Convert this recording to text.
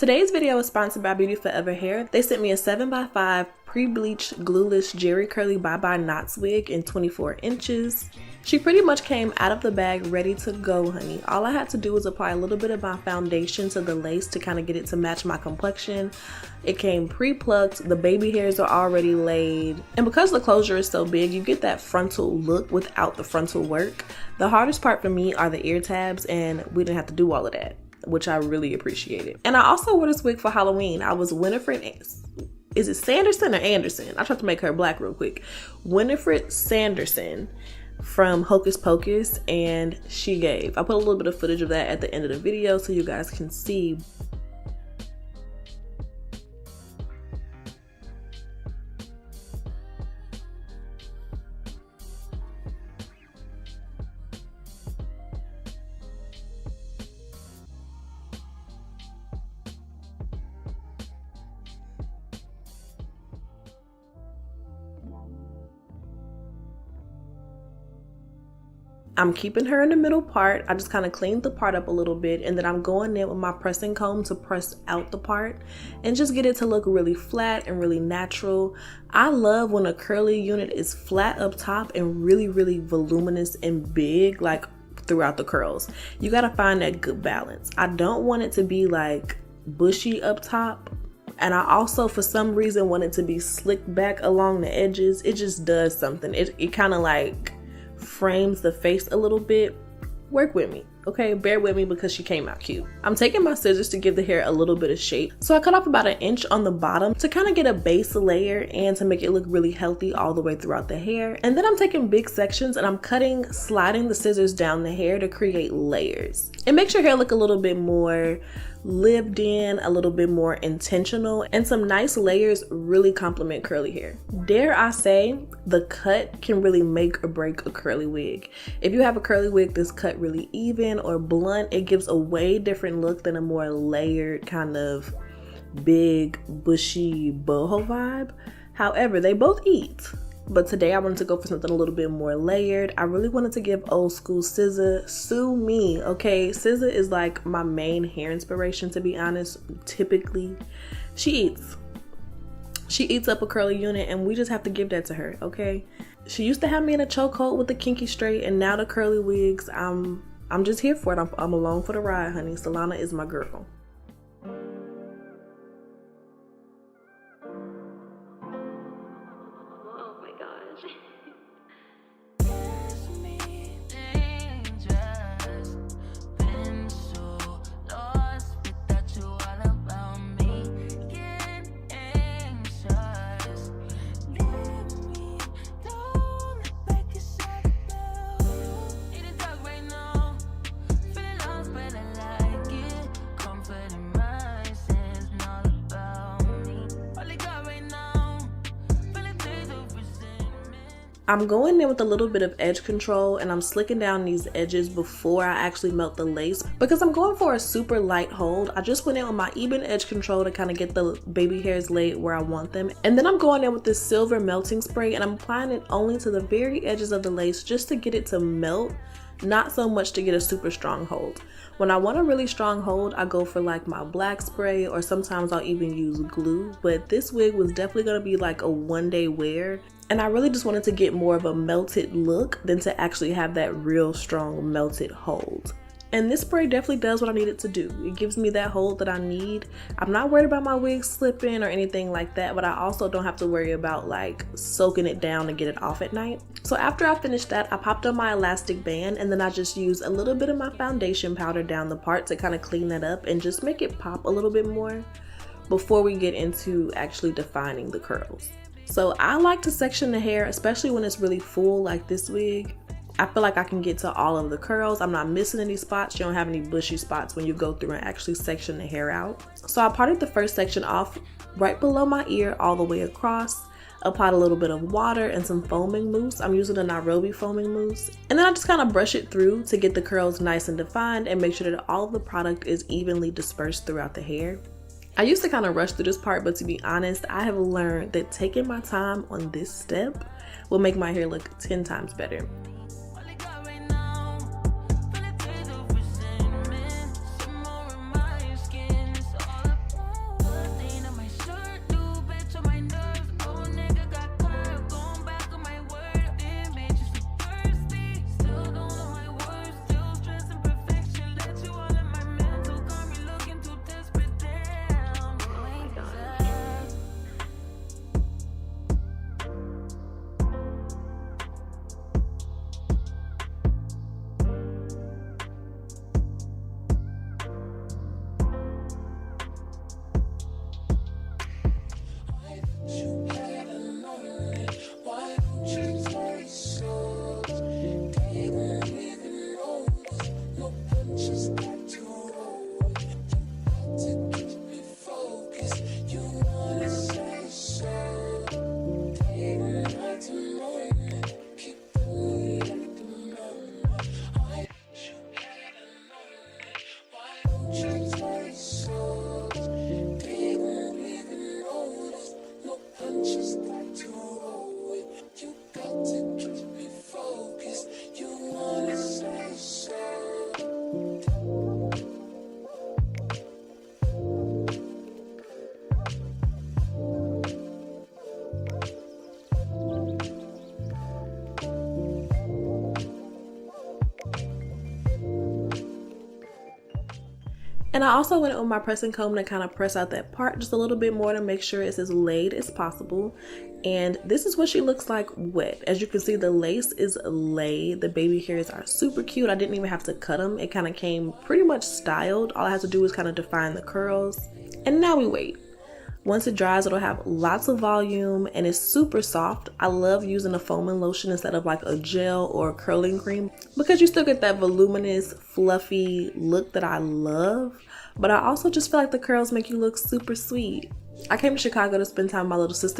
Today's video is sponsored by Beauty Forever Hair. They sent me a 7x5 pre-bleached glueless Jerry Curly Bye-Bye Knots wig in 24 inches. She pretty much came out of the bag ready to go, honey. All I had to do was apply a little bit of my foundation to the lace to kind of get it to match my complexion. It came pre-plucked, the baby hairs are already laid, and because the closure is so big, you get that frontal look without the frontal work. The hardest part for me are the ear tabs, and we didn't have to do all of that, which I really appreciated. And I also wore this wig for Halloween. I was Winifred, is it Sanderson or Anderson? I tried to make her black real quick. Winifred Sanderson from Hocus Pocus, and she gave. I put a little bit of footage of that at the end of the video so you guys can see. I'm keeping her in the middle part. I just kind of cleaned the part up a little bit, and then I'm going in with my pressing comb to press out the part and just get it to look really flat and really natural. I love when a curly unit is flat up top and really voluminous and big, like throughout the curls. You got to find that good balance. I don't want it to be like bushy up top, and I also for some reason want it to be slicked back along the edges. It just does something. It kind of like frames the face a little bit. Work with me, okay? Bear with me because she came out cute. I'm taking my scissors to give the hair a little bit of shape. So I cut off about 1 inch on the bottom to kind of get a base layer and to make it look really healthy all the way throughout the hair. And then I'm taking big sections and I'm sliding the scissors down the hair to create layers. It makes your hair look a little bit more lived in, a little bit more intentional, and some nice layers really complement curly hair. Dare I say, the cut can really make or break a curly wig. If you have a curly wig that's cut really even or blunt, it gives a way different look than a more layered kind of big bushy boho vibe. However, they both eat. But today I wanted to go for something a little bit more layered. I really wanted to give old school SZA, sue me, okay? SZA is like my main hair inspiration, to be honest. Typically, she eats up a curly unit, and we just have to give that to her, okay? She used to have me in a chokehold with the kinky straight, and now the curly wigs, I'm just here for it. I'm along for the ride, honey. Solana is my girl. I'm going in with a little bit of edge control, and I'm slicking down these edges before I actually melt the lace because I'm going for a super light hold. I just went in with my even edge control to kind of get the baby hairs laid where I want them. And then I'm going in with this silver melting spray, and I'm applying it only to the very edges of the lace just to get it to melt, not so much to get a super strong hold. When I want a really strong hold, I go for like my black spray, or sometimes I'll even use glue. But this wig was definitely going to be like a one-day wear, and I really just wanted to get more of a melted look than to actually have that real strong melted hold. And this spray definitely does what I need it to do. It gives me that hold that I need. I'm not worried about my wig slipping or anything like that, but I also don't have to worry about like soaking it down to get it off at night. So after I finished that, I popped on my elastic band, and then I just used a little bit of my foundation powder down the part to kind of clean that up and just make it pop a little bit more before we get into actually defining the curls. So I like to section the hair, especially when it's really full like this wig. I feel like I can get to all of the curls. I'm not missing any spots. You don't have any bushy spots when you go through and actually section the hair out. So I parted the first section off right below my ear all the way across. Applied a little bit of water and some foaming mousse. I'm using a Nairobi foaming mousse. And then I just kind of brush it through to get the curls nice and defined and make sure that all of the product is evenly dispersed throughout the hair. I used to kind of rush through this part, but to be honest, I have learned that taking my time on this step will make my hair look 10 times better. And I also went with my pressing comb to kind of press out that part just a little bit more to make sure it's as laid as possible. And this is what she looks like wet. As you can see, the lace is laid. The baby hairs are super cute. I didn't even have to cut them. It kind of came pretty much styled. All I had to do was kind of define the curls. And now we wait. Once it dries, it'll have lots of volume and it's super soft. I love using a foaming lotion instead of like a gel or a curling cream because you still get that voluminous, fluffy look that I love. But I also just feel like the curls make you look super sweet. I came to Chicago to spend time with my little sister